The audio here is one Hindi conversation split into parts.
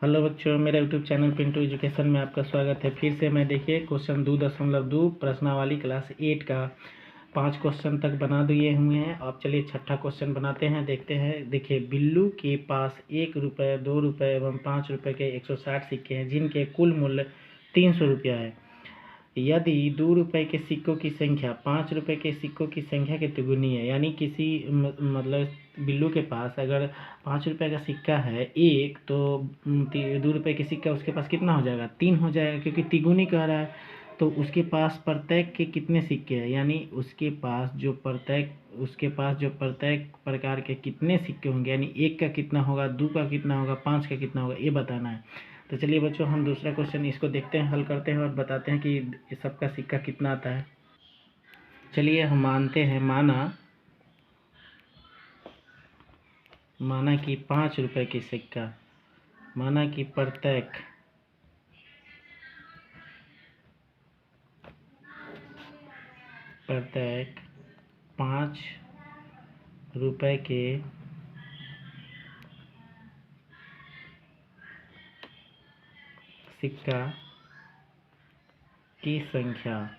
हेलो बच्चों, मेरा यूट्यूब चैनल पिंटू एजुकेशन में आपका स्वागत है। फिर से मैं देखिए क्वेश्चन 2.2 प्रश्नावली क्लास 8 का 5 क्वेश्चन तक बना दिए हुए हैं। अब चलिए छठा क्वेश्चन बनाते हैं, देखते हैं। देखिए, बिल्लू के पास 1 रुपये, 2 रुपये एवं 5 रुपये के 160 सिक्के हैं, जिनके कुल मूल्य 300 रुपया है। यदि 2 रुपये के सिक्कों की संख्या 5 रुपये के सिक्कों की संख्या के तिगुनी है, यानी किसी मतलब बिल्लू के पास अगर 5 रुपये का सिक्का है एक, तो 2 रुपये की सिक्का उसके पास कितना हो जाएगा? 3 हो जाएगा, क्योंकि तिगुनी कह रहा है। तो उसके पास प्रत्येक के कितने सिक्के हैं, यानी उसके पास जो प्रत्येक प्रकार के कितने सिक्के होंगे, यानी 1 का कितना होगा, 2 का कितना होगा, 5 का कितना होगा, ये बताना है। तो चलिए बच्चों, हम दूसरा क्वेश्चन इसको देखते हैं, हल करते हैं और बताते हैं कि सबका सिक्का कितना आता है। चलिए हम मानते हैं, माना कि 5 रुपये की सिक्का, माना कि प्रत्येक 5 रुपये के सिक्का की संख्या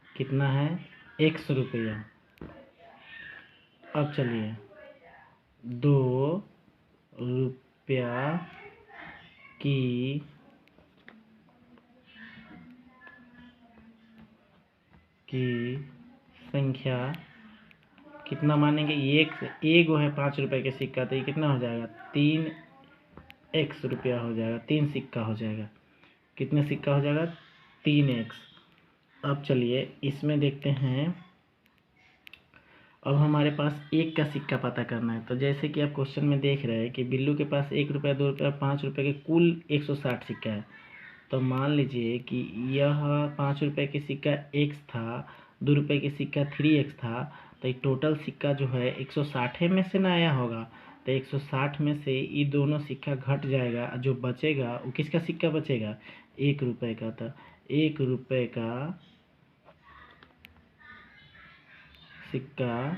कितना है? 100 रुपया। अब चलिए 2 रुपया की संख्या कितना मानेंगे? एक है 5 रुपये के सिक्का, तो ये कितना हो जाएगा? 3x रुपया हो जाएगा, 3 सिक्का हो जाएगा। कितने सिक्का हो जाएगा? 3x। अब चलिए इसमें देखते हैं। अब हमारे पास 1 का सिक्का पता करना है। तो जैसे कि आप क्वेश्चन में देख रहे हैं कि बिल्लू के पास 1 रुपया, 2 रुपया, 5 रुपये के कुल 160 सिक्का है। तो मान लीजिए कि यह 5 रुपये की सिक्का x था, 2 रुपये की सिक्का 3x था। तो ये टोटल सिक्का जो है 160 में से ना आया होगा। तो 160 में से ये दोनों सिक्का घट जाएगा, जो बचेगा वो किसका सिक्का बचेगा? 1 रुपये का। था 1 रुपये का सिक्का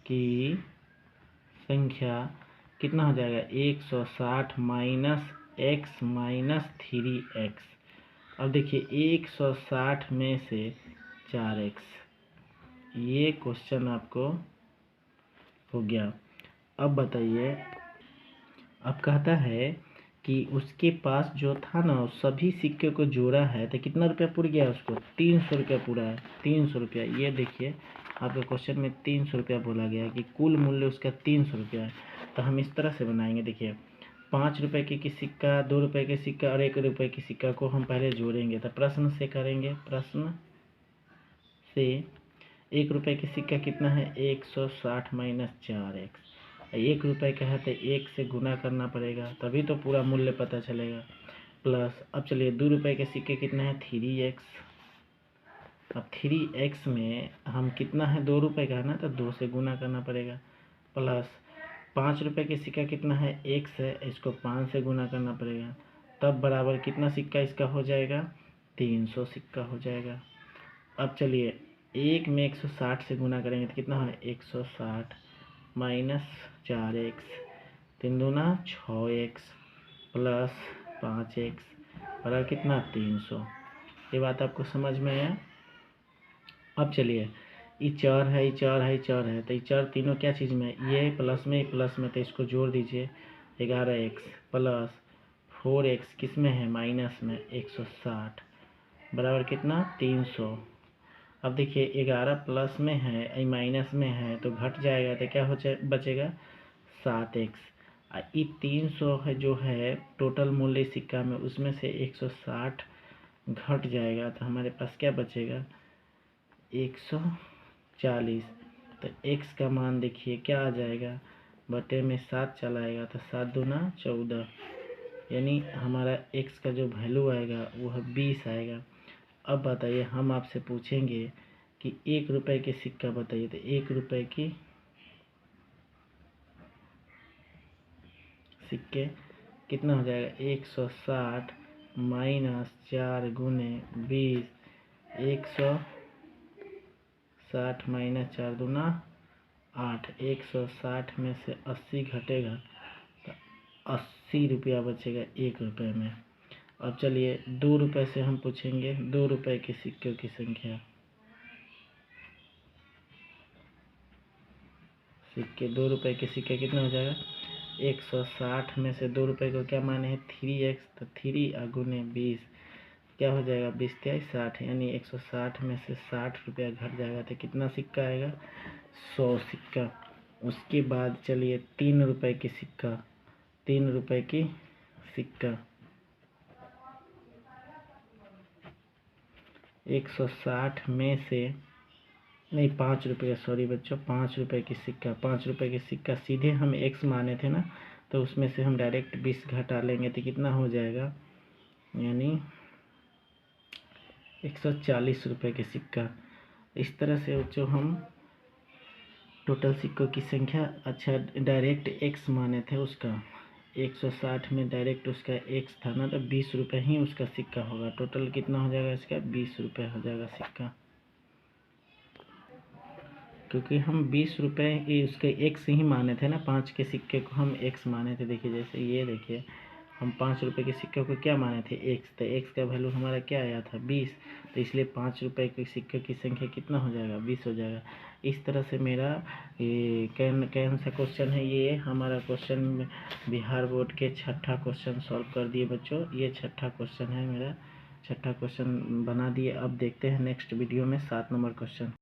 की संख्या कितना हो जाएगा? 160 माइनस x माइनस 3x। अब देखिए 160 में से 4x, ये क्वेश्चन आपको हो गया। अब बताइए, अब कहता है कि उसके पास जो था ना, सभी सिक्के को जोड़ा है, तो कितना रुपया पूर गया उसको? 300 रुपया पूरा है। 300 रुपया, ये देखिए आपके क्वेश्चन में 300 रुपया बोला गया है कि कुल मूल्य उसका 300 रुपया है। तो हम इस तरह से बनाएंगे। देखिए 5 रुपये की सिक्का, 2 रुपये के सिक्का और 1 रुपये की सिक्का को हम पहले जोड़ेंगे। तो प्रश्न से करेंगे। प्रश्न से 1 रुपये की सिक्का कितना है? 160 माइनस 4x। 1 रुपये का है तो 1 से गुना करना पड़ेगा, तभी तो पूरा मूल्य पता चलेगा। प्लस अब चलिए 2 रुपये के सिक्के कितने हैं? 3x। अब 3x में हम कितना है? 2 रुपये का है ना, तो 2 से गुना करना पड़ेगा। प्लस 5 रुपये के सिक्का कितना है? x है, इसको 5 से गुना करना पड़ेगा। तब बराबर कितना सिक्का इसका हो जाएगा? 300 सिक्का हो जाएगा। अब चलिए 1 में 160 से गुना करेंगे तो कितना है? 160 माइनस 4x, 3 दूना 6x प्लस 5x बराबर कितना? 300। ये बात आपको समझ में आया? अब चलिए ये 4 है, ये 4 है, ये 4 है, तो ये 4 तीनों क्या चीज़ में? ये प्लस में, ये प्लस में, तो इसको जोड़ दीजिए। 11x प्लस 4x किस में है? माइनस में। 160 बराबर कितना? 300। अब देखिए 11 प्लस में है, माइनस में है, तो घट जाएगा, तो क्या हो बचेगा? 7x। ये 300 है जो है टोटल मूल्य सिक्का में, उसमें से 160 घट जाएगा, तो हमारे पास क्या बचेगा? 140। तो x का मान देखिए क्या आ जाएगा? बटे में 7 चला आएगा, तो 7 दूना 14, यानी हमारा x का जो वैल्यू आएगा वो है 20 आएगा। अब बताइए, हम आपसे पूछेंगे कि 1 रुपये के सिक्का बताइए। तो 1 रुपये की सिक्के कितना हो जाएगा? 160 माइनस 4 गुने 20, 160 माइनस 4 दूना 8, 160 में से 80 घटेगा तो 80 रुपया बचेगा 1 रुपये में। अब चलिए 2 रुपये से हम पूछेंगे 2 रुपये के सिक्कों की संख्या। सिक्के 2 रुपये के सिक्के कितना हो जाएगा? 160 में से 2 रुपये को क्या माने हैं? 3x, तो 3 गुने 20 क्या हो जाएगा? 20 × 60, यानी 160 में से 60 रुपया घट जाएगा तो कितना सिक्का आएगा? 100 सिक्का। उसके बाद चलिए 3 रुपये की सिक्का, 3 रुपये की सिक्का 160 में से नहीं 5 रुपये, सॉरी बच्चों 5 रुपये की सिक्का, 5 रुपये की सिक्का सीधे हम x माने थे ना, तो उसमें से हम डायरेक्ट 20 घटा लेंगे तो कितना हो जाएगा? यानी 140 रुपये की सिक्का। इस तरह से बच्चों हम टोटल सिक्कों की संख्या, अच्छा डायरेक्ट x माने थे उसका 160 में डायरेक्ट उसका x था ना, तो 20 रुपये ही उसका सिक्का होगा। टोटल कितना हो जाएगा इसका? 20 रुपये हो जाएगा सिक्का, क्योंकि हम 20 रुपये उसके x ही माने थे ना, 5 के सिक्के को हम x माने थे। देखिए जैसे ये देखिए हम 5 रुपये के सिक्के को क्या माने थे? x, तो x का वैल्यू हमारा क्या आया था? 20, तो इसलिए 5 रुपये के सिक्के की संख्या कितना हो जाएगा? 20 हो जाएगा। इस तरह से मेरा ये कौन सा क्वेश्चन है? ये हमारा क्वेश्चन बिहार बोर्ड के 6ठा क्वेश्चन सॉल्व कर दिए बच्चों। ये 6ठा क्वेश्चन है मेरा, 6ठा क्वेश्चन बना दिए। अब देखते हैं नेक्स्ट वीडियो में 7 नंबर क्वेश्चन।